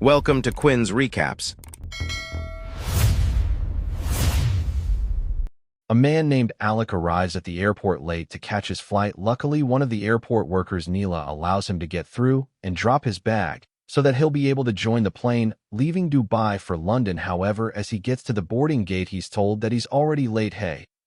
Welcome to Quinn's Recaps. A man named Alec arrives at the airport late to catch his flight. Luckily, one of the airport workers, Neela, allows him to get through and drop his bag so that he'll be able to join the plane, leaving Dubai for London. However, as he gets to the boarding gate, he's told that he's already late.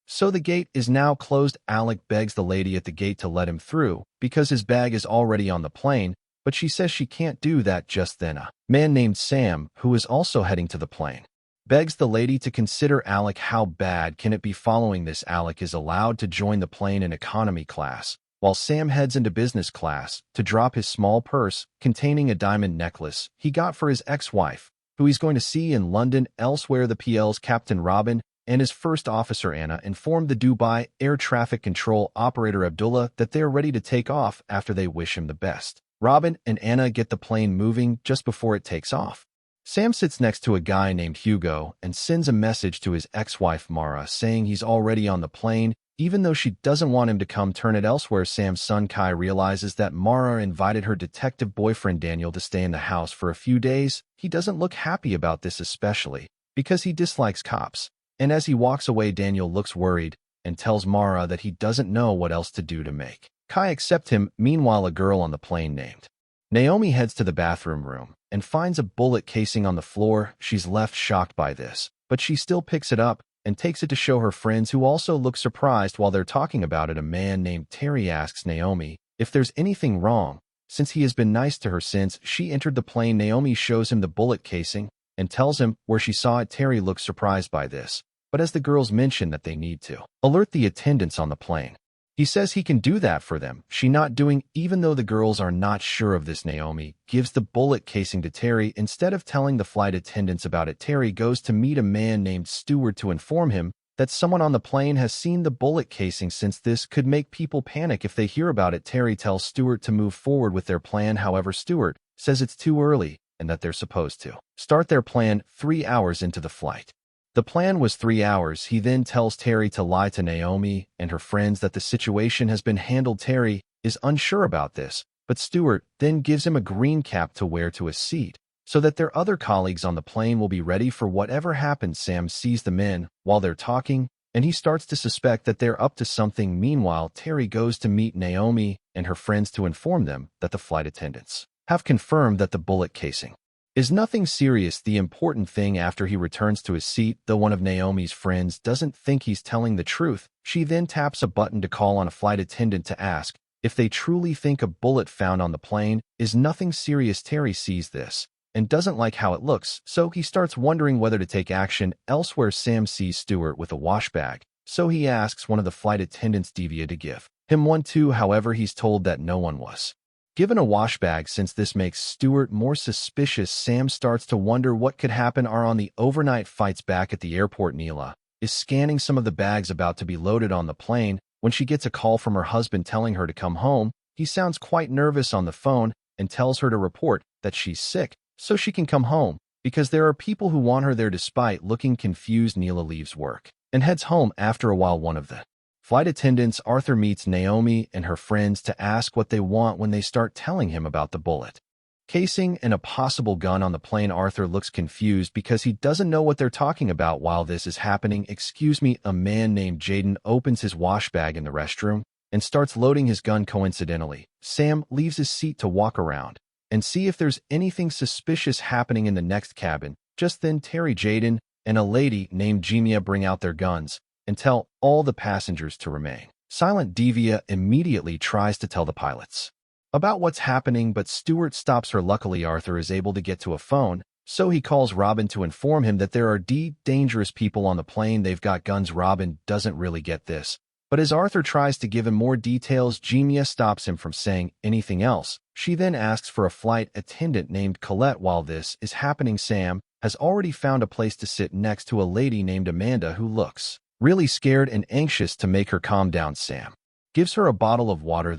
So the gate is now closed. Alec begs the lady at the gate to let him through because his bag is already on the plane, but she says she can't do that. Just then, a man named Sam, who is also heading to the plane, begs the lady to consider Alec. How bad can it be? Following this, Alec is allowed to join the plane in economy class, while Sam heads into business class to drop his small purse containing a diamond necklace he got for his ex-wife, who he's going to see in London. Elsewhere, the PL's Captain Robin and his first officer Anna inform the Dubai air traffic control operator Abdullah that they are ready to take off after they wish him the best. Robin and Anna get the plane moving just before it takes off. Sam sits next to a guy named Hugo and sends a message to his ex-wife Mara saying he's already on the plane, even though she doesn't want him to come. Turn it elsewhere, Sam's son Kai realizes that Mara invited her detective boyfriend Daniel to stay in the house for a few days. He doesn't look happy about this, especially because he dislikes cops. And as he walks away, Daniel looks worried and tells Mara that he doesn't know what else to do to make Kai accept him. Meanwhile, a girl on the plane named Naomi heads to the bathroom room and finds a bullet casing on the floor. She's left shocked by this, but she still picks it up and takes it to show her friends, who also look surprised. While they're talking about it, a man named Terry asks Naomi if there's anything wrong, since he has been nice to her since she entered the plane. Naomi shows him the bullet casing and tells him where she saw it. Terry looks surprised by this, but as the girls mention that they need to alert the attendants on the plane, he says he can do that for them. She not doing, even though the girls are not sure of this. Naomi gives the bullet casing to Terry. Instead of telling the flight attendants about it, Terry goes to meet a man named Stewart to inform him that someone on the plane has seen the bullet casing, since this could make people panic if they hear about it. Terry tells Stewart to move forward with their plan. However, Stewart says it's too early and that they're supposed to start their plan 3 hours into the flight. The plan was 3 hours. He then tells Terry to lie to Naomi and her friends that the situation has been handled. Terry is unsure about this, but Stewart then gives him a green cap to wear to his seat so that their other colleagues on the plane will be ready for whatever happens. Sam sees the men while they're talking, and he starts to suspect that they're up to something. Meanwhile, Terry goes to meet Naomi and her friends to inform them that the flight attendants have confirmed that the bullet casing is nothing serious. The important thing, after he returns to his seat, though one of Naomi's friends doesn't think he's telling the truth, she then taps a button to call on a flight attendant to ask if they truly think a bullet found on the plane is nothing serious. Terry sees this and doesn't like how it looks, so he starts wondering whether to take action. Elsewhere, Sam sees Stewart with a wash bag, so he asks one of the flight attendants, Divya, to give him one too. However, he's told that no one was given a wash bag. Since this makes Stewart more suspicious, Sam starts to wonder what could happen. On the overnight fights back at the airport, Neela is scanning some of the bags about to be loaded on the plane when she gets a call from her husband telling her to come home. He sounds quite nervous on the phone and tells her to report that she's sick so she can come home because there are people who want her there. Despite looking confused, Neela leaves work and heads home. After a while, one of the flight attendants, Arthur, meets Naomi and her friends to ask what they want when they start telling him about the bullet casing and a possible gun on the plane. Arthur looks confused because he doesn't know what they're talking about. While this is happening, excuse me, a man named Jaden opens his wash bag in the restroom and starts loading his gun. Coincidentally, Sam leaves his seat to walk around and see if there's anything suspicious happening in the next cabin. Just then, Terry, Jaden, and a lady named Jimia bring out their guns and tell all the passengers to remain silent. Divya immediately tries to tell the pilots about what's happening, but Stewart stops her. Luckily, Arthur is able to get to a phone, so he calls Robin to inform him that there are dangerous people on the plane. They've got guns. Robin doesn't really get this, but as Arthur tries to give him more details, Jimia stops him from saying anything else. She then asks for a flight attendant named Colette. While this is happening, Sam has already found a place to sit next to a lady named Amanda who looks really scared and anxious. To make her calm down, Sam gives her a bottle of water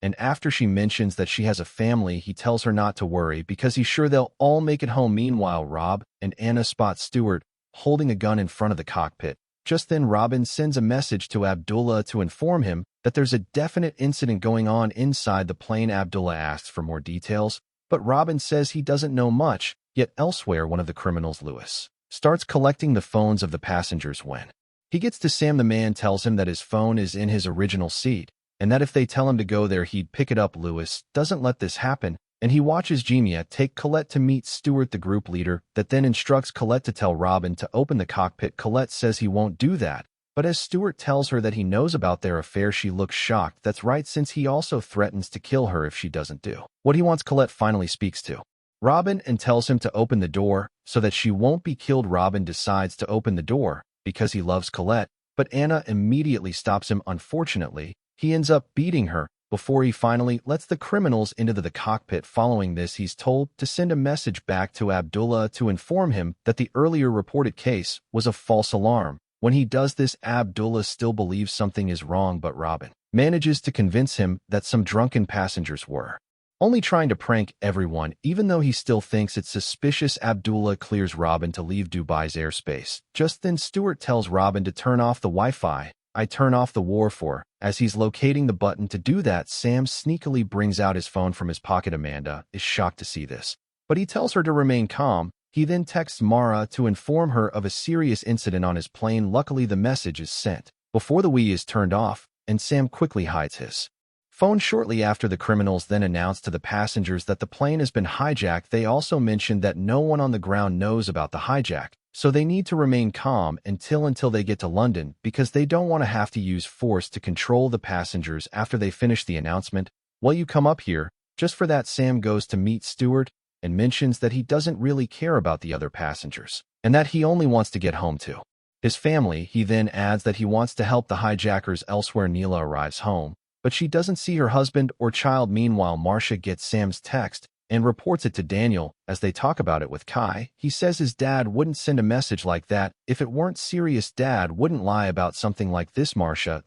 and after she mentions that she has a family, he tells her not to worry because he's sure they'll all make it home. Meanwhile, Rob and Anna spot Stewart holding a gun in front of the cockpit. Just then, Robin sends a message to Abdullah to inform him that there's a definite incident going on inside the plane. Abdullah asks for more details, but Robin says he doesn't know much Yet elsewhere, one of the criminals, Lewis, starts collecting the phones of the passengers. When he gets to Sam, the man tells him that his phone is in his original seat, and that if they tell him to go there, he'd pick it up. Lewis doesn't let this happen, and he watches Jemia take Colette to meet Stewart, the group leader, that then instructs Colette to tell Robin to open the cockpit. Colette says he won't do that, but as Stewart tells her that he knows about their affair, she looks shocked. That's right, since he also threatens to kill her if she doesn't do what he wants. Colette finally speaks to Robin and tells him to open the door so that she won't be killed. Robin decides to open the door because he loves Colette, but Anna immediately stops him. Unfortunately, he ends up beating her before he finally lets the criminals into the cockpit. Following this, he's told to send a message back to Abdullah to inform him that the earlier reported case was a false alarm. When he does this, Abdullah still believes something is wrong, but Robin manages to convince him that some drunken passengers were only trying to prank everyone. Even though he still thinks it's suspicious, Abdullah clears Robin to leave Dubai's airspace. Just then, Stewart tells Robin to turn off the Wi-Fi. I turn off the war for. As he's locating the button to do that, Sam sneakily brings out his phone from his pocket. Amanda is shocked to see this, but he tells her to remain calm. He then texts Mara to inform her of a serious incident on his plane. Luckily, the message is sent before the Wii is turned off, and Sam quickly hides his phone. Shortly after, the criminals then announce to the passengers that the plane has been hijacked. They also mention that no one on the ground knows about the hijack, so they need to remain calm until they get to London, because they don't want to have to use force to control the passengers. After they finish the announcement, "Will you come up here?" Just for that, Sam goes to meet Stewart and mentions that he doesn't really care about the other passengers and that he only wants to get home to his family. He then adds that he wants to help the hijackers elsewhere. Neela arrives home, but she doesn't see her husband or child. Meanwhile, Marcia gets Sam's text and reports it to Daniel. As they talk about it with Kai, he says his dad wouldn't send a message like that if it weren't serious. Dad wouldn't lie about something like this. Marcia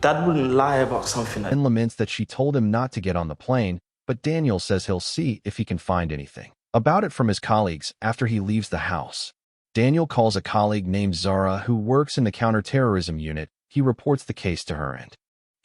wouldn't lie about something and laments that she told him not to get on the plane, but Daniel says he'll see if he can find anything about it from his colleagues. After he leaves the house, Daniel calls a colleague named Zara who works in the counterterrorism unit. He reports the case to her and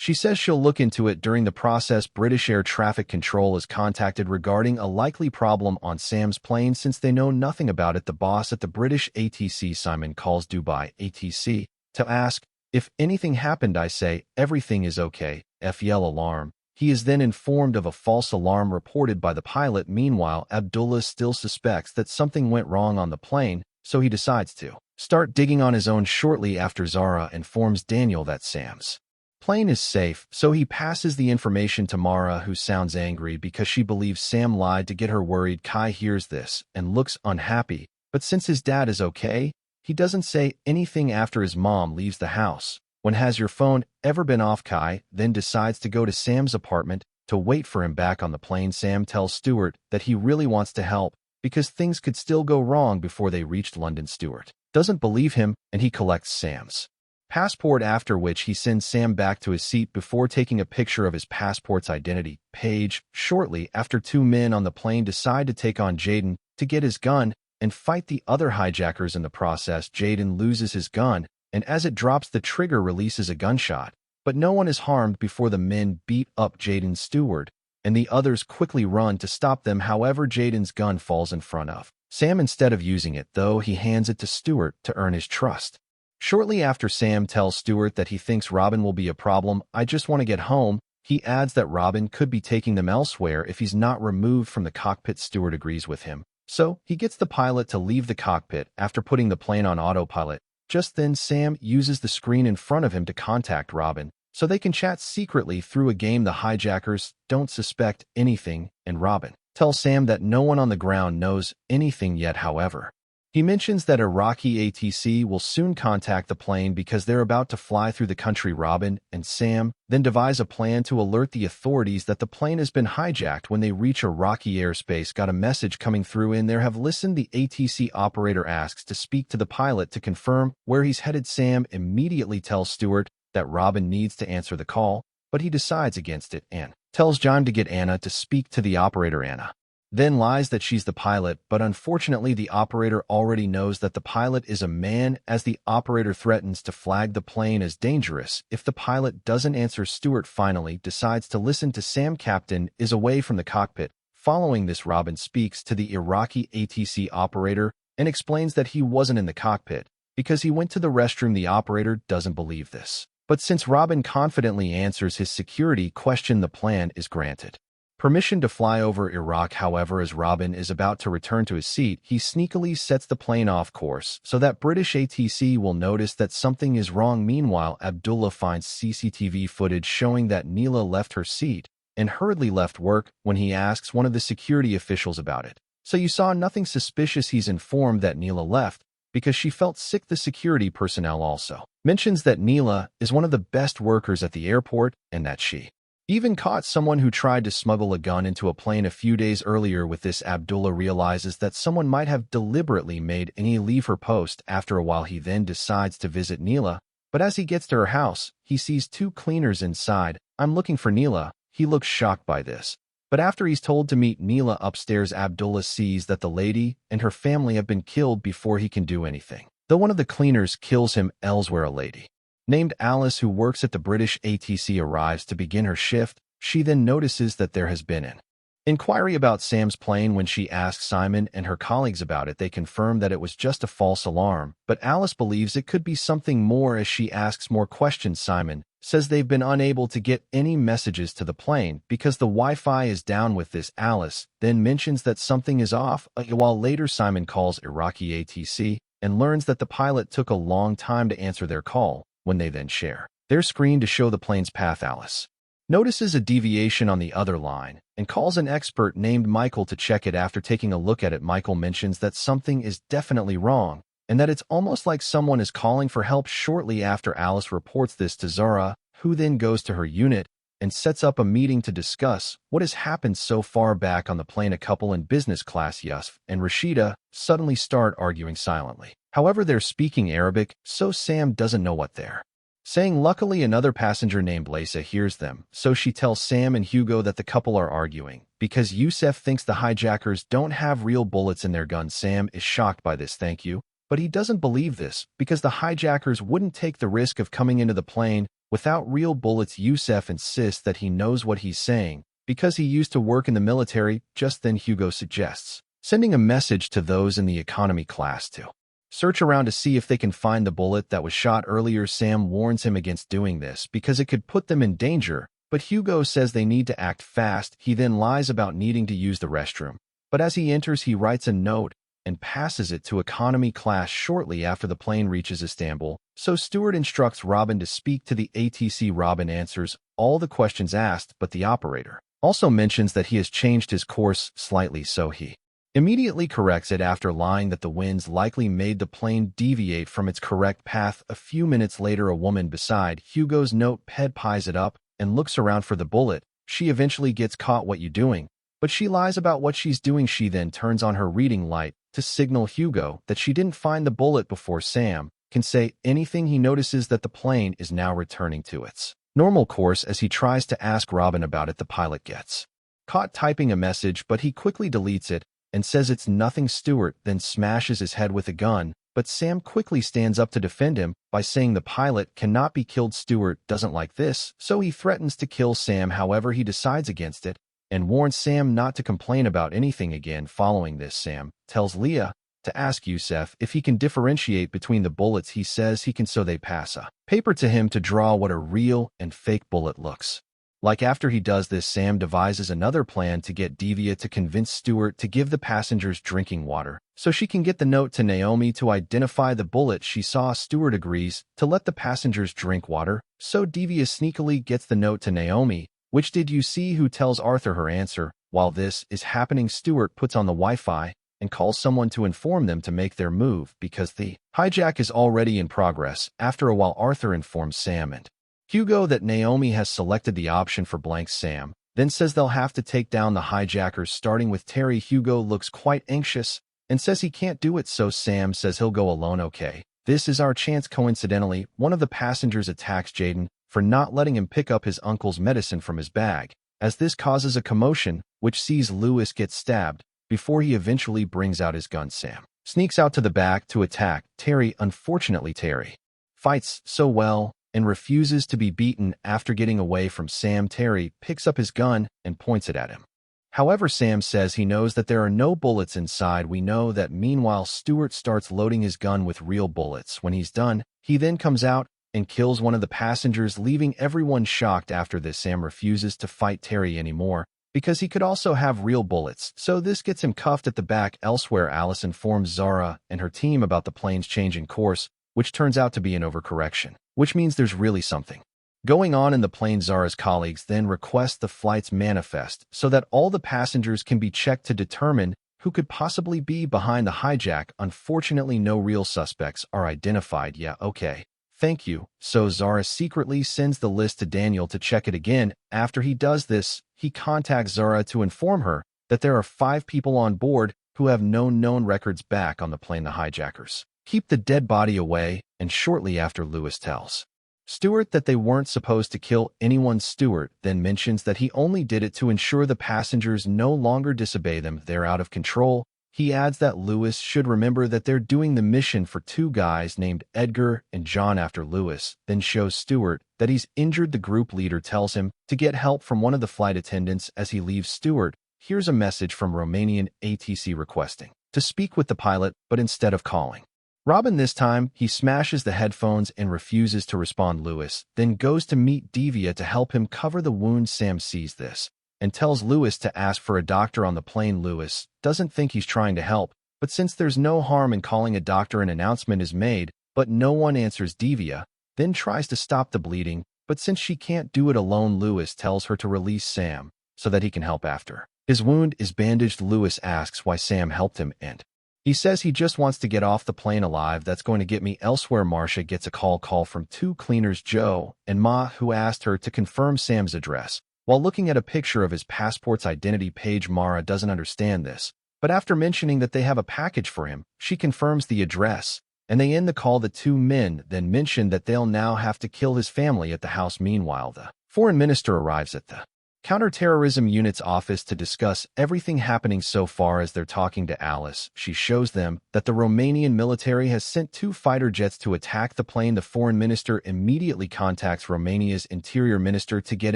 she says she'll look into it. During the process, British Air Traffic Control is contacted regarding a likely problem on Sam's plane. Since they know nothing about it, the boss at the British ATC, Simon, calls Dubai ATC to ask if anything happened. I say, everything is okay. FL alarm. He is then informed of a false alarm reported by the pilot. Meanwhile, Abdullah still suspects that something went wrong on the plane, so he decides to start digging on his own. Shortly after, Zara informs Daniel that Sam's plane is safe, so he passes the information to Mara, who sounds angry because she believes Sam lied to get her worried. Kai hears this and looks unhappy, but since his dad is okay, he doesn't say anything after his mom leaves the house. When has your phone ever been off? Kai then decides to go to Sam's apartment to wait for him back on the plane. Sam tells Stewart that he really wants to help because things could still go wrong before they reached London. Stewart doesn't believe him, and he collects Sam's passport, after which he sends Sam back to his seat before taking a picture of his passport's identity page. Shortly after, two men on the plane decide to take on Jaden to get his gun and fight the other hijackers. In the process, Jaden loses his gun, and as it drops, the trigger releases a gunshot, but no one is harmed before the men beat up Jaden's steward, and the others quickly run to stop them. However, Jaden's gun falls in front of Sam. Instead of using it, though, he hands it to Stewart to earn his trust. Shortly after, Sam tells Stewart that he thinks Robin will be a problem. I just want to get home. He adds that Robin could be taking them elsewhere if he's not removed from the cockpit. Stewart agrees with him, so he gets the pilot to leave the cockpit after putting the plane on autopilot. Just then, Sam uses the screen in front of him to contact Robin so they can chat secretly through a game. The hijackers don't suspect anything, and Robin tells Sam that no one on the ground knows anything yet. However, he mentions that Iraqi ATC will soon contact the plane because they're about to fly through the country. Robin and Sam then devise a plan to alert the authorities that the plane has been hijacked. When they reach Iraqi airspace, got a message coming through in there. Have listened. The ATC operator asks to speak to the pilot to confirm where he's headed. Sam immediately tells Stewart that Robin needs to answer the call, but he decides against it and tells John to get Anna to speak to the operator. Anna then lies that she's the pilot, but unfortunately the operator already knows that the pilot is a man, as the operator threatens to flag the plane as dangerous if the pilot doesn't answer. Stewart finally decides to listen to Sam. Captain is away from the cockpit, Following this, Robin speaks to the Iraqi ATC operator and explains that he wasn't in the cockpit because he went to the restroom. The operator doesn't believe this. But since Robin confidently answers his security question, the plan is granted. Permission to fly over Iraq. However, as Robin is about to return to his seat, he sneakily sets the plane off course so that British ATC will notice that something is wrong. Meanwhile, Abdullah finds CCTV footage showing that Neela left her seat and hurriedly left work when he asks one of the security officials about it. So you saw nothing suspicious. He's informed that Neela left because she felt sick. The security personnel also mentions that Neela is one of the best workers at the airport and that she even caught someone who tried to smuggle a gun into a plane a few days earlier. With this, Abdullah realizes that someone might have deliberately made Neela leave her post. After a while, he then decides to visit Neela, but as he gets to her house, he sees two cleaners inside. "I'm looking for Neela." He looks shocked by this. But after he's told to meet Neela upstairs, Abdullah sees that the lady and her family have been killed before he can do anything. Though one of the cleaners kills him elsewhere, a lady named Alice, who works at the British ATC, arrives to begin her shift. She then notices that there has been an inquiry about Sam's plane. When she asks Simon and her colleagues about it, they confirm that it was just a false alarm, but Alice believes it could be something more. As she asks more questions, Simon says they've been unable to get any messages to the plane because the Wi-Fi is down. With this, Alice then mentions that something is off. A while later, Simon calls Iraqi ATC and learns that the pilot took a long time to answer their call. When they then share their screen to show the plane's path, Alice notices a deviation on the other line and calls an expert named Michael to check it. After taking a look at it, Michael mentions that something is definitely wrong and that it's almost like someone is calling for help. Shortly after, Alice reports this to Zara, who then goes to her unit and sets up a meeting to discuss what has happened so far. Back on the plane, a couple in business class, Yusuf and Rashida, suddenly start arguing silently. However, they're speaking Arabic, so Sam doesn't know what they're saying. Luckily, another passenger named Laysa hears them, so she tells Sam and Hugo that the couple are arguing because Yusuf thinks the hijackers don't have real bullets in their guns. Sam is shocked by this, thank you, but he doesn't believe this because the hijackers wouldn't take the risk of coming into the plane without real bullets. Yusuf insists that he knows what he's saying because he used to work in the military. Just then, Hugo suggests sending a message to those in the economy class to search around to see if they can find the bullet that was shot earlier. Sam warns him against doing this because it could put them in danger, but Hugo says they need to act fast. He then lies about needing to use the restroom, but as he enters, he writes a note and passes it to economy class. Shortly after, the plane reaches Istanbul, so Stewart instructs Robin to speak to the ATC. Robin answers all the questions asked, but the operator also mentions that he has changed his course slightly, so he immediately corrects it after lying that the winds likely made the plane deviate from its correct path. A few minutes later, a woman beside Hugo's notepad pies it up and looks around for the bullet. She eventually gets caught. "What you doing?" But she lies about what she's doing. She then turns on her reading light to signal Hugo that she didn't find the bullet before Sam can say anything. He notices that the plane is now returning to its normal course. As he tries to ask Robin about it, the pilot gets caught typing a message, but he quickly deletes it and says it's nothing. Stewart then smashes his head with a gun, but Sam quickly stands up to defend him by saying the pilot cannot be killed. Stewart doesn't like this, so he threatens to kill Sam. However, he decides against it and warns Sam not to complain about anything again. Following this, Sam tells Leah to ask Yusuf if he can differentiate between the bullets. He says he can, so they pass a paper to him to draw what a real and fake bullet looks like. After he does this, Sam devises another plan to get Divya to convince Stewart to give the passengers drinking water so she can get the note to Naomi to identify the bullet she saw. Stewart agrees to let the passengers drink water, so Divya sneakily gets the note to Naomi, which did you see, who tells Arthur her answer. While this is happening, Stewart puts on the Wi-Fi and calls someone to inform them to make their move because the hijack is already in progress. After a while, Arthur informs Sam and Hugo that Naomi has selected the option for blank. Sam then says they'll have to take down the hijackers, starting with Terry. Hugo looks quite anxious and says he can't do it, so Sam says he'll go alone. "Okay, this is our chance." Coincidentally, one of the passengers attacks Jaden for not letting him pick up his uncle's medicine from his bag, as this causes a commotion, which sees Lewis get stabbed before he eventually brings out his gun. Sam sneaks out to the back to attack Terry. Unfortunately, Terry fights so well and refuses to be beaten. After getting away from Sam, Terry picks up his gun and points it at him. However, Sam says he knows that there are no bullets inside. We know that. Meanwhile, Stewart starts loading his gun with real bullets. When he's done, he then comes out and kills one of the passengers, leaving everyone shocked. After this, Sam refuses to fight Terry anymore because he could also have real bullets, so this gets him cuffed at the back. Elsewhere, Alice informs Zara and her team about the plane's changing course, which turns out to be an overcorrection, which means there's really something going on in the plane. Zara's colleagues then request the flight's manifest so that all the passengers can be checked to determine who could possibly be behind the hijack. Unfortunately, no real suspects are identified. Yeah, okay. Thank you. So Zara secretly sends the list to Daniel to check it again. After he does this, he contacts Zara to inform her that there are 5 people on board who have no known records back on the plane. The hijackers keep the dead body away, and shortly after, Lewis tells Stewart that they weren't supposed to kill anyone. Stewart then mentions that he only did it to ensure the passengers no longer disobey them. They're out of control. He adds that Lewis should remember that they're doing the mission for 2 guys named Edgar and John. After Lewis then shows Stewart that he's injured, the group leader tells him to get help from one of the flight attendants. As he leaves, Stewart hears a message from Romanian ATC requesting to speak with the pilot, but instead of calling Robin this time, he smashes the headphones and refuses to respond. Lewis then goes to meet Divya to help him cover the wound. Sam sees this and tells Lewis to ask for a doctor on the plane. Lewis doesn't think he's trying to help, but since there's no harm in calling a doctor, an announcement is made, but no one answers. Divya then tries to stop the bleeding, but since she can't do it alone, Lewis tells her to release Sam so that he can help after his wound is bandaged. Lewis asks why Sam helped him, and he says he just wants to get off the plane alive. That's going to get me. Elsewhere, Marcia gets a call from 2 cleaners, Joe and Ma, who asked her to confirm Sam's address. While looking at a picture of his passport's identity page, Mara doesn't understand this, but after mentioning that they have a package for him, she confirms the address, and they end the call. The 2 men then mention that they'll now have to kill his family at the house. Meanwhile, the foreign minister arrives at the counterterrorism unit's office to discuss everything happening so far. As they're talking to Alice, she shows them that the Romanian military has sent 2 fighter jets to attack the plane. The foreign minister immediately contacts Romania's interior minister to get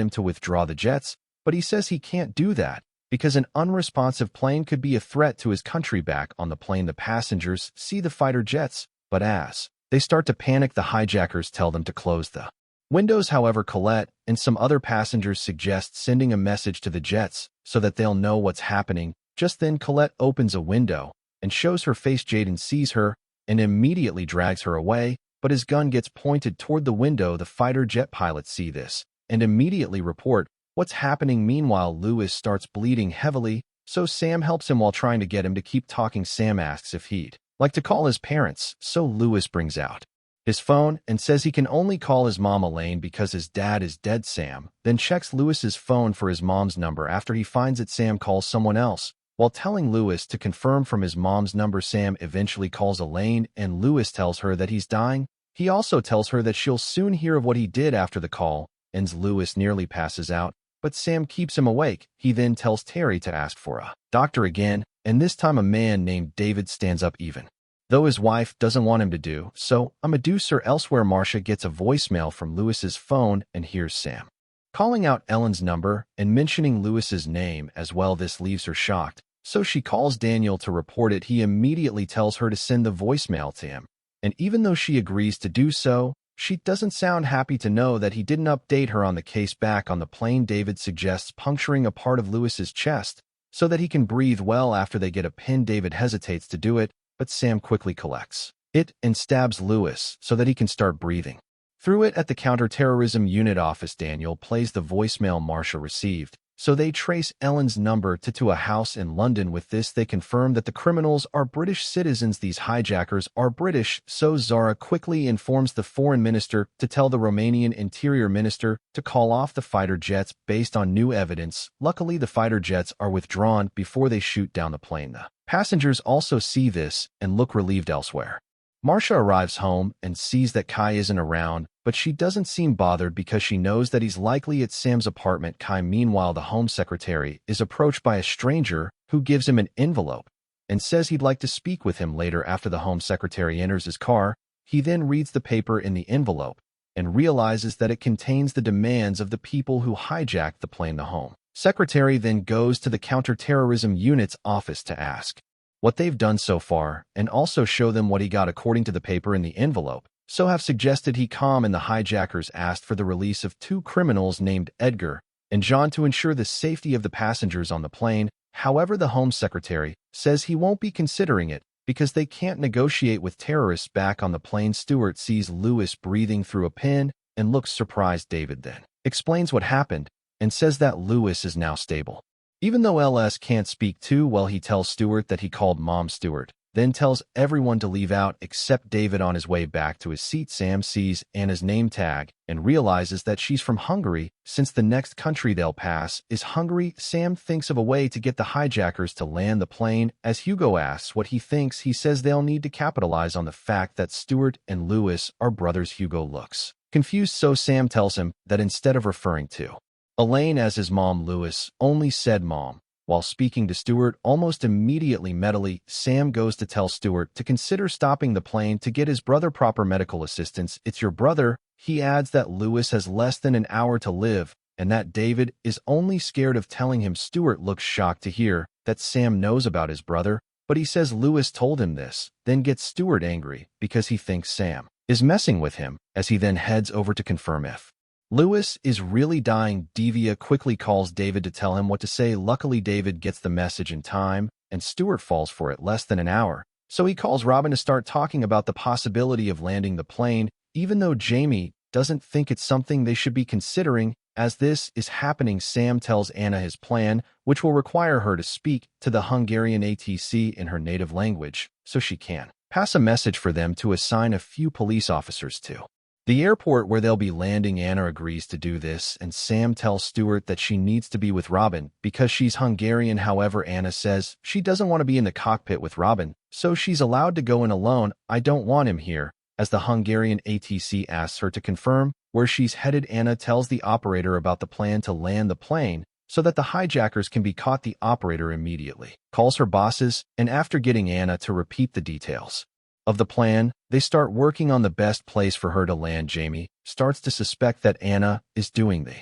him to withdraw the jets, but he says he can't do that because an unresponsive plane could be a threat to his country. Back on the plane, the passengers see the fighter jets, but as they start to panic, the hijackers tell them to close the windows. However, Colette and some other passengers suggest sending a message to the jets so that they'll know what's happening. Just then, Colette opens a window and shows her face. Jaden sees her and immediately drags her away, but his gun gets pointed toward the window. The fighter jet pilots see this and immediately report what's happening. Meanwhile, Lewis starts bleeding heavily, so Sam helps him while trying to get him to keep talking. Sam asks if he'd like to call his parents, so Lewis brings out his phone and says he can only call his mom Elaine because his dad is dead. Sam then checks Lewis's phone for his mom's number. After he finds it, Sam calls someone else. While telling Lewis to confirm from his mom's number, Sam eventually calls Elaine, and Lewis tells her that he's dying. He also tells her that she'll soon hear of what he did. After the call ends, Lewis nearly passes out, but Sam keeps him awake. He then tells Terry to ask for a doctor again, and this time a man named David stands up, even though his wife doesn't want him to do so. A Medusa. Elsewhere, Marcia gets a voicemail from Lewis's phone and hears Sam calling out Ellen's number and mentioning Lewis's name as well. This leaves her shocked, so she calls Daniel to report it. He immediately tells her to send the voicemail to him, and even though she agrees to do so, she doesn't sound happy to know that he didn't update her on the case. Back on the plane, David suggests puncturing a part of Lewis's chest so that he can breathe well. After they get a pin, David hesitates to do it, but Sam quickly collects it and stabs Lewis so that he can start breathing through it. At the counterterrorism unit office, Daniel plays the voicemail Marcia received, so they trace Ellen's number to a house in London. With this, they confirm that the criminals are British citizens. These hijackers are British, so Zara quickly informs the foreign minister to tell the Romanian interior minister to call off the fighter jets based on new evidence. Luckily, the fighter jets are withdrawn before they shoot down the plane. The passengers also see this and look relieved. Elsewhere, Marcia arrives home and sees that Kai isn't around, but she doesn't seem bothered because she knows that he's likely at Sam's apartment. Kai, meanwhile, the home secretary, is approached by a stranger who gives him an envelope and says he'd like to speak with him later. After the home secretary enters his car, he then reads the paper in the envelope and realizes that it contains the demands of the people who hijacked the plane. The home Secretary then goes to the counterterrorism unit's office to ask what they've done so far and also show them what he got according to the paper in the envelope. So have suggested he calm, and the hijackers asked for the release of 2 criminals named Edgar and John to ensure the safety of the passengers on the plane. However, the Home Secretary says he won't be considering it because they can't negotiate with terrorists. Back on the plane, Stewart sees Lewis breathing through a pin and looks surprised. David then explains what happened and says that Lewis is now stable. Even though LS can't speak too well, he tells Stewart that he called Mom. Stewart then tells everyone to leave out except David. On his way back to his seat, Sam sees Anna's name tag and realizes that she's from Hungary, since the next country they'll pass is Hungary. Sam thinks of a way to get the hijackers to land the plane. As Hugo asks what he thinks, he says they'll need to capitalize on the fact that Stewart and Lewis are brothers. Hugo looks confused, so Sam tells him that instead of referring to Elaine as his mom, Lewis only said mom. While speaking to Stewart, almost immediately mentally, Sam goes to tell Stewart to consider stopping the plane to get his brother proper medical assistance. It's your brother. He adds that Lewis has less than an hour to live and that David is only scared of telling him. Stewart looks shocked to hear that Sam knows about his brother, but he says Lewis told him this, then gets Stewart angry because he thinks Sam is messing with him, as he then heads over to confirm if Lewis is really dying. Divya quickly calls David to tell him what to say. Luckily, David gets the message in time, and Stewart falls for it less than an hour. So he calls Robin to start talking about the possibility of landing the plane, even though Jamie doesn't think it's something they should be considering. As this is happening, Sam tells Anna his plan, which will require her to speak to the Hungarian ATC in her native language, so she can pass a message for them to assign a few police officers to the airport where they'll be landing. Anna agrees to do this, and Sam tells Stewart that she needs to be with Robin because she's Hungarian. However, Anna says she doesn't want to be in the cockpit with Robin, so she's allowed to go in alone. I don't want him here. As the Hungarian ATC asks her to confirm where she's headed, Anna tells the operator about the plan to land the plane so that the hijackers can be caught. The operator immediately calls her bosses, and after getting Anna to repeat the details of the plan, they start working on the best place for her to land. Jamie starts to suspect that Anna is doing the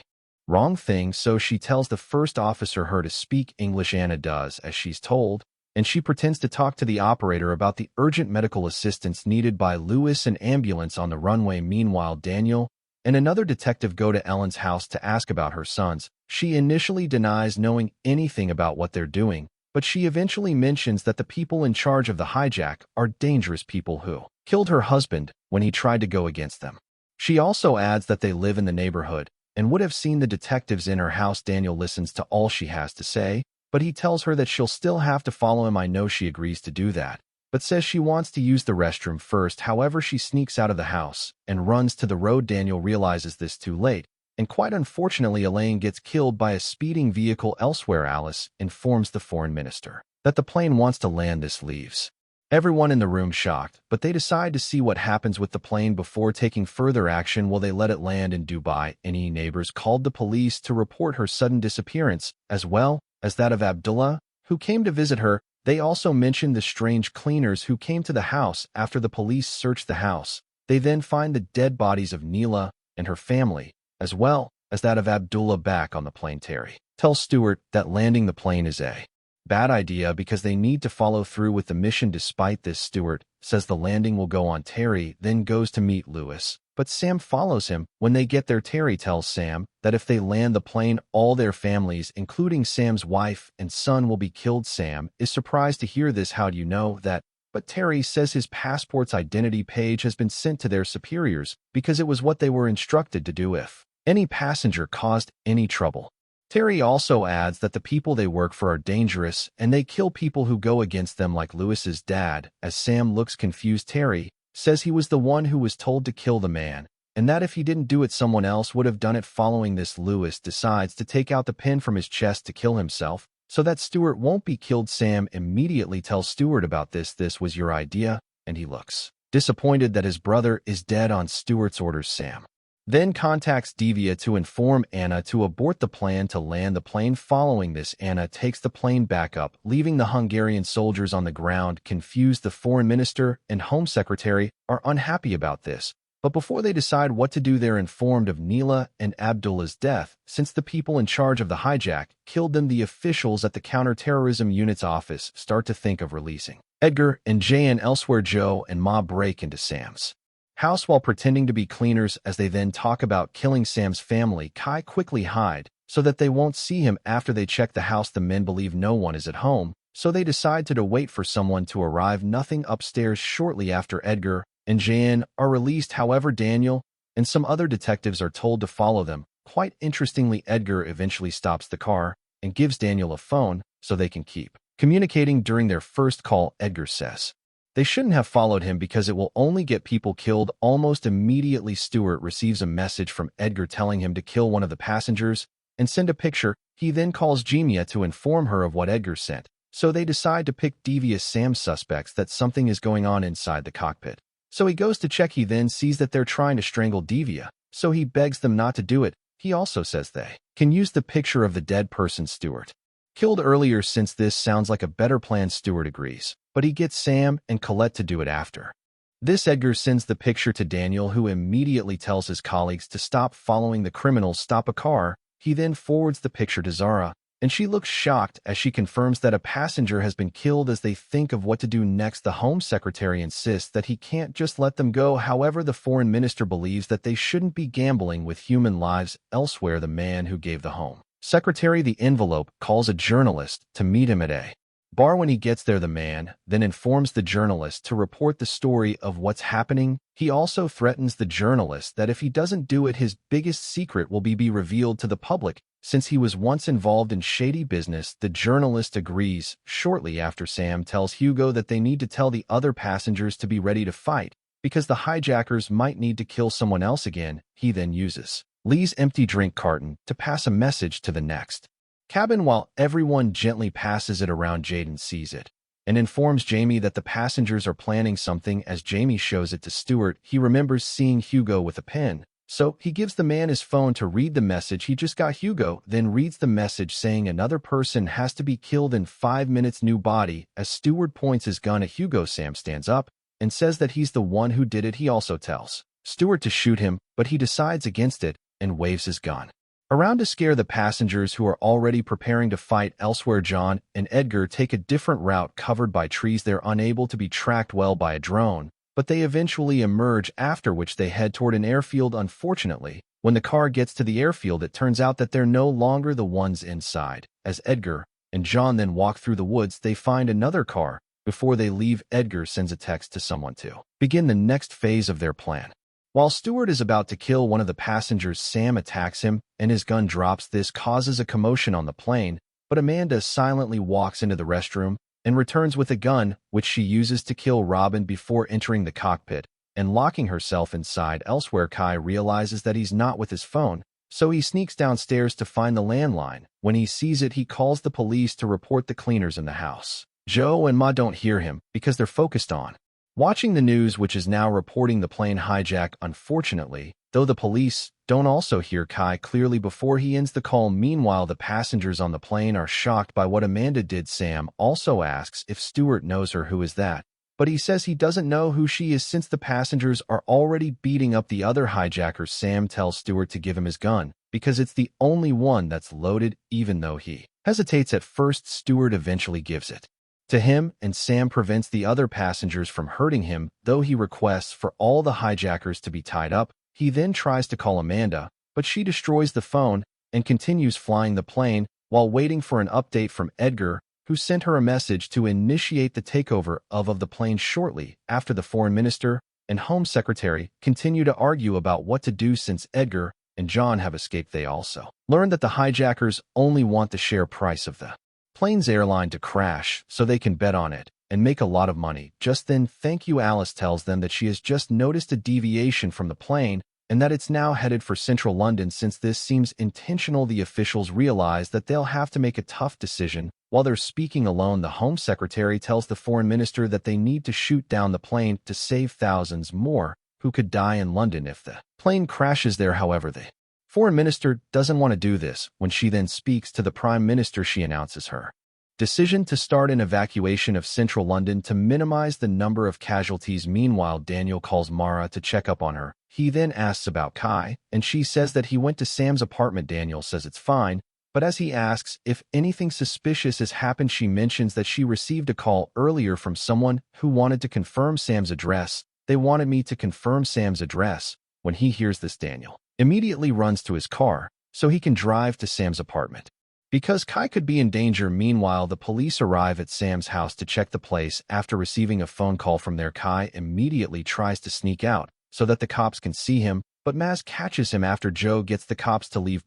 wrong thing, so she tells the first officer her to speak English. Anna does as she's told, and she pretends to talk to the operator about the urgent medical assistance needed by Lewis and ambulance on the runway. Meanwhile, Daniel and another detective go to Ellen's house to ask about her sons. She initially denies knowing anything about what they're doing, but she eventually mentions that the people in charge of the hijack are dangerous people who killed her husband when he tried to go against them. She also adds that they live in the neighborhood and would have seen the detectives in her house. Daniel listens to all she has to say, but he tells her that she'll still have to follow him. I know she agrees to do that, but says she wants to use the restroom first. However, she sneaks out of the house and runs to the road. Daniel realizes this too late, and quite unfortunately, Elaine gets killed by a speeding vehicle elsewhere. Alice informs the foreign minister that the plane wants to land. This leaves everyone in the room shocked, but they decide to see what happens with the plane before taking further action. Will they let it land in Dubai? Any neighbors called the police to report her sudden disappearance, as well as that of Abdullah, who came to visit her. They also mentioned the strange cleaners who came to the house after the police searched the house. They then find the dead bodies of Neela and her family, as well as that of Abdullah. Back on the plane, Terry tells Stewart that landing the plane is a bad idea because they need to follow through with the mission. Despite this, Stewart says the landing will go on. Terry then goes to meet Lewis, but Sam follows him. When they get there, Terry tells Sam that if they land the plane, all their families, including Sam's wife and son, will be killed. Sam is surprised to hear this. How do you know that? But Terry says his passport's identity page has been sent to their superiors because it was what they were instructed to do if any passenger caused any trouble. Terry also adds that the people they work for are dangerous and they kill people who go against them, like Lewis's dad. As Sam looks confused, Terry says he was the one who was told to kill the man, and that if he didn't do it, someone else would have done it. Following this, Lewis decides to take out the pin from his chest to kill himself so that Stewart won't be killed. Sam immediately tells Stewart about this. This was your idea, and he looks disappointed that his brother is dead. On Stewart's orders, Sam then contacts Divya to inform Anna to abort the plan to land the plane. Following this, Anna takes the plane back up, leaving the Hungarian soldiers on the ground. Confused, the foreign minister and home secretary are unhappy about this, But before they decide what to do, they're informed of Neela and Abdullah's death, since the people in charge of the hijack killed them. The officials at the counterterrorism unit's office start to think of releasing Edgar and Jay, and elsewhere Joe and Ma break into Sam's house while pretending to be cleaners. As they then talk about killing Sam's family, Kai quickly hide so that they won't see him. After they check the house, the men believe no one is at home, so they decide to wait for someone to arrive. Nothing upstairs. Shortly after, Edgar and Jan are released. However, Daniel and some other detectives are told to follow them. Quite interestingly, Edgar eventually stops the car and gives Daniel a phone so they can keep communicating. During their first call, Edgar says they shouldn't have followed him because it will only get people killed. Almost immediately, Stewart receives a message from Edgar telling him to kill one of the passengers and send a picture. He then calls Jemia to inform her of what Edgar sent, so they decide to pick devious Sam suspects that something is going on inside the cockpit. So he goes to check. He then sees that they're trying to strangle Divya, so he begs them not to do it. He also says they can use the picture of the dead person Stewart killed earlier. Since this sounds like a better plan, Stewart agrees, but he gets Sam and Colette to do it after. This, Edgar sends the picture to Daniel, who immediately tells his colleagues to stop following the criminals. Stop a car. He then forwards the picture to Zara, and she looks shocked as she confirms that a passenger has been killed. As they think of what to do next, the Home Secretary insists that he can't just let them go. However, the Foreign Minister believes that they shouldn't be gambling with human lives. Elsewhere, the man who gave the Home Secretary the envelope calls a journalist to meet him at a bar. When he gets there, the man then informs the journalist to report the story of what's happening. He also threatens the journalist that if he doesn't do it, his biggest secret will be revealed to the public, since he was once involved in shady business. The journalist agrees. Shortly after, Sam tells Hugo that they need to tell the other passengers to be ready to fight, because the hijackers might need to kill someone else again. He then uses Lee's empty drink carton to pass a message to the next cabin. While everyone gently passes it around, Jaden sees it and informs Jamie that the passengers are planning something. As Jamie shows it to Stewart, he remembers seeing Hugo with a pen, so he gives the man his phone to read the message he just got. Hugo then reads the message saying another person has to be killed in 5 minutes, new body. As Stewart points his gun at Hugo, Sam stands up and says that he's the one who did it. He also tells Stewart to shoot him, but he decides against it and waves his gun around to scare the passengers, who are already preparing to fight. Elsewhere, John and Edgar take a different route covered by trees. They're unable to be tracked well by a drone, but they eventually emerge, after which they head toward an airfield. Unfortunately, when the car gets to the airfield, it turns out that they're no longer the ones inside. As Edgar and John then walk through the woods, they find another car. Before they leave, Edgar sends a text to someone to begin the next phase of their plan. While Stewart is about to kill one of the passengers, Sam attacks him and his gun drops. This causes a commotion on the plane, but Amanda silently walks into the restroom and returns with a gun, which she uses to kill Robin before entering the cockpit and locking herself inside. Elsewhere, Kai realizes that he's not with his phone, so he sneaks downstairs to find the landline. When he sees it, he calls the police to report the cleaners in the house. Joe and Ma don't hear him because they're focused on watching the news, which is now reporting the plane hijack. Unfortunately, though, the police don't also hear Kai clearly before he ends the call. Meanwhile, the passengers on the plane are shocked by what Amanda did. Sam also asks if Stewart knows her. Who is that? But he says he doesn't know who she is, since the passengers are already beating up the other hijackers. Sam tells Stewart to give him his gun because it's the only one that's loaded. Even though he hesitates at first, Stewart eventually gives it to him, and Sam prevents the other passengers from hurting him, though he requests for all the hijackers to be tied up. He then tries to call Amanda, but she destroys the phone and continues flying the plane while waiting for an update from Edgar, who sent her a message to initiate the takeover of the plane. Shortly after, the Foreign Minister and Home Secretary continue to argue about what to do. Since Edgar and John have escaped, they also learn that the hijackers only want the share price of the plane's airline to crash so they can bet on it and make a lot of money. Just then, Thank You Alice tells them that she has just noticed a deviation from the plane and that it's now headed for central London. Since this seems intentional, the officials realize that they'll have to make a tough decision. While they're speaking alone, the Home Secretary tells the Foreign Minister that they need to shoot down the plane to save thousands more who could die in London if the plane crashes there. However, the Foreign Minister doesn't want to do this. When she then speaks to the Prime Minister, she announces her decision to start an evacuation of central London to minimize the number of casualties. Meanwhile, Daniel calls Mara to check up on her. He then asks about Kai, and she says that he went to Sam's apartment. Daniel says it's fine, but as he asks if anything suspicious has happened, she mentions that she received a call earlier from someone who wanted to confirm Sam's address. They wanted me to confirm Sam's address. When he hears this, Daniel immediately runs to his car so he can drive to Sam's apartment, because Kai could be in danger. Meanwhile, the police arrive at Sam's house to check the place after receiving a phone call from there. Kai immediately tries to sneak out so that the cops can see him, but Maz catches him after Joe gets the cops to leave.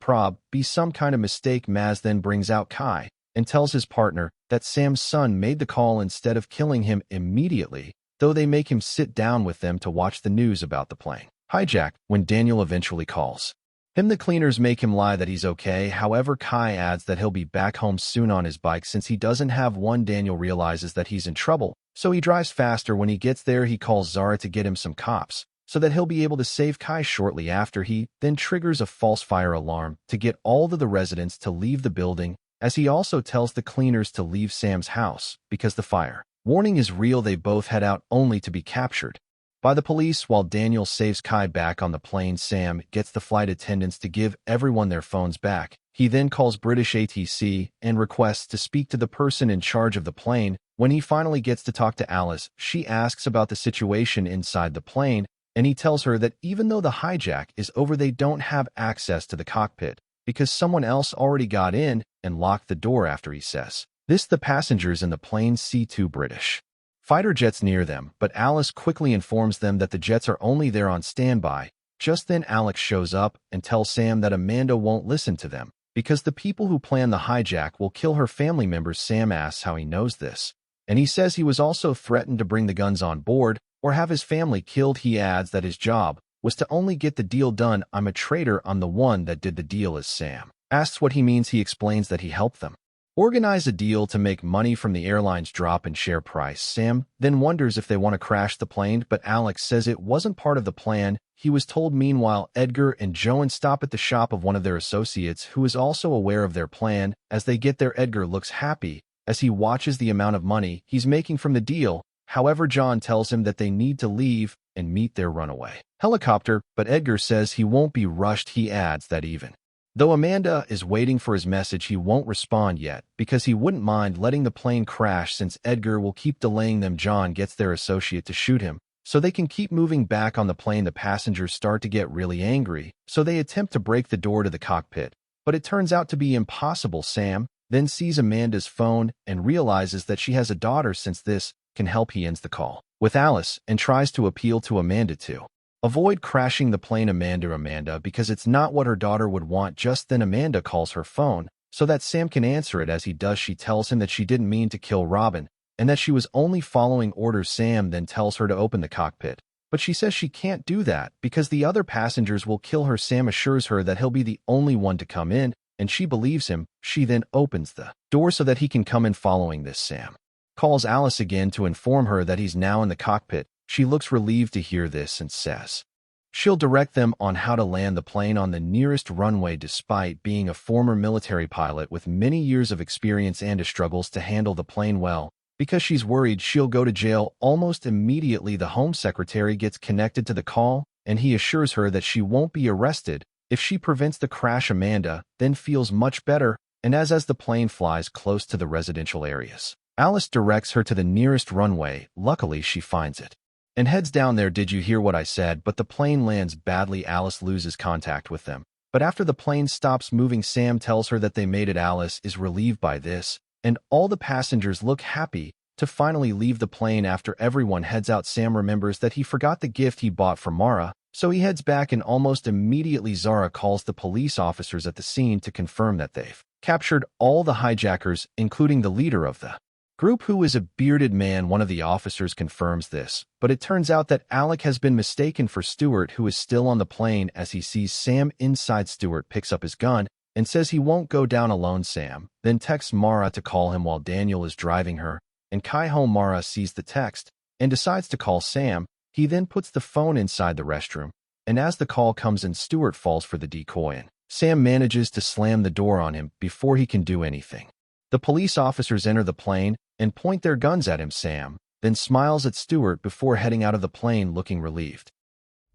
Be some kind of mistake. Maz then brings out Kai and tells his partner that Sam's son made the call instead of killing him immediately, though they make him sit down with them to watch the news about the plane hijack. When Daniel eventually calls him, the cleaners make him lie that he's okay. However, Kai adds that he'll be back home soon on his bike since he doesn't have one. Daniel realizes that he's in trouble, so he drives faster. When he gets there, he calls Zara to get him some cops so that he'll be able to save Kai. Shortly after, he then triggers a false fire alarm to get all of the residents to leave the building, as he also tells the cleaners to leave Sam's house because the fire warning is real. They both head out only to be captured by the police. While Daniel saves Kai back on the plane, Sam gets the flight attendants to give everyone their phones back. He then calls British ATC and requests to speak to the person in charge of the plane. When he finally gets to talk to Alice, she asks about the situation inside the plane, and he tells her that even though the hijack is over, they don't have access to the cockpit because someone else already got in and locked the door. After he says this, the passengers in the plane see two British fighter jets near them, but Alice quickly informs them that the jets are only there on standby. Just then, Alex shows up and tells Sam that Amanda won't listen to them because the people who plan the hijack will kill her family members. Sam asks how he knows this, and he says he was also threatened to bring the guns on board or have his family killed. He adds that his job was to only get the deal done. I'm a traitor. I'm the one that did the deal. As Sam asks what he means, he explains that he helped them organize a deal to make money from the airline's drop in share price. Sam then wonders if they want to crash the plane, but Alex says it wasn't part of the plan. He was told. Meanwhile, Edgar and Joan stop at the shop of one of their associates who is also aware of their plan. As they get there, Edgar looks happy as he watches the amount of money he's making from the deal. However, John tells him that they need to leave and meet their runaway helicopter, but Edgar says he won't be rushed. He adds that even though Amanda is waiting for his message, he won't respond yet because he wouldn't mind letting the plane crash since Edgar will keep delaying them. John gets their associate to shoot him so they can keep moving back on the plane. The passengers start to get really angry, so they attempt to break the door to the cockpit, but it turns out to be impossible. Sam then sees Amanda's phone and realizes that she has a daughter. Since this can help, he ends the call with Alice and tries to appeal to Amanda to avoid crashing the plane. Amanda, because it's not what her daughter would want. Just then, Amanda calls her phone so that Sam can answer it. As he does, she tells him that she didn't mean to kill Robin and that she was only following orders. Sam then tells her to open the cockpit, but she says she can't do that because the other passengers will kill her. Sam assures her that he'll be the only one to come in, and she believes him. She then opens the door so that he can come in. Following this, Sam calls Alice again to inform her that he's now in the cockpit. She looks relieved to hear this and says she'll direct them on how to land the plane on the nearest runway. Despite being a former military pilot with many years of experience, and struggles to handle the plane well because she's worried she'll go to jail. Almost immediately, the Home Secretary gets connected to the call, and he assures her that she won't be arrested if she prevents the crash. Amanda then feels much better, and as the plane flies close to the residential areas, Alice directs her to the nearest runway. Luckily, she finds it and heads down there. Did you hear what I said? But the plane lands badly. Alice loses contact with them, but after the plane stops moving, Sam tells her that they made it. Alice is relieved by this, and all the passengers look happy to finally leave the plane. After everyone heads out, Sam remembers that he forgot the gift he bought for Mara, so he heads back, and almost immediately Zara calls the police officers at the scene to confirm that they've captured all the hijackers, including the leader of the group, who is a bearded man. One of the officers confirms this, but it turns out that Alec has been mistaken for Stuart, who is still on the plane. As he sees Sam inside, Stuart picks up his gun and says he won't go down alone. Sam then texts Mara to call him while Daniel is driving her and Kai home. Mara sees the text and decides to call Sam. He then puts the phone inside the restroom, and as the call comes in, Stuart falls for the decoy, and Sam manages to slam the door on him before he can do anything. The police officers enter the plane and point their guns at him. Sam then smiles at Stewart before heading out of the plane looking relieved.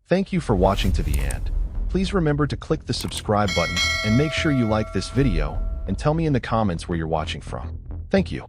Thank you for watching to the end. Please remember to click the subscribe button and make sure you like this video and tell me in the comments where you're watching from. Thank you.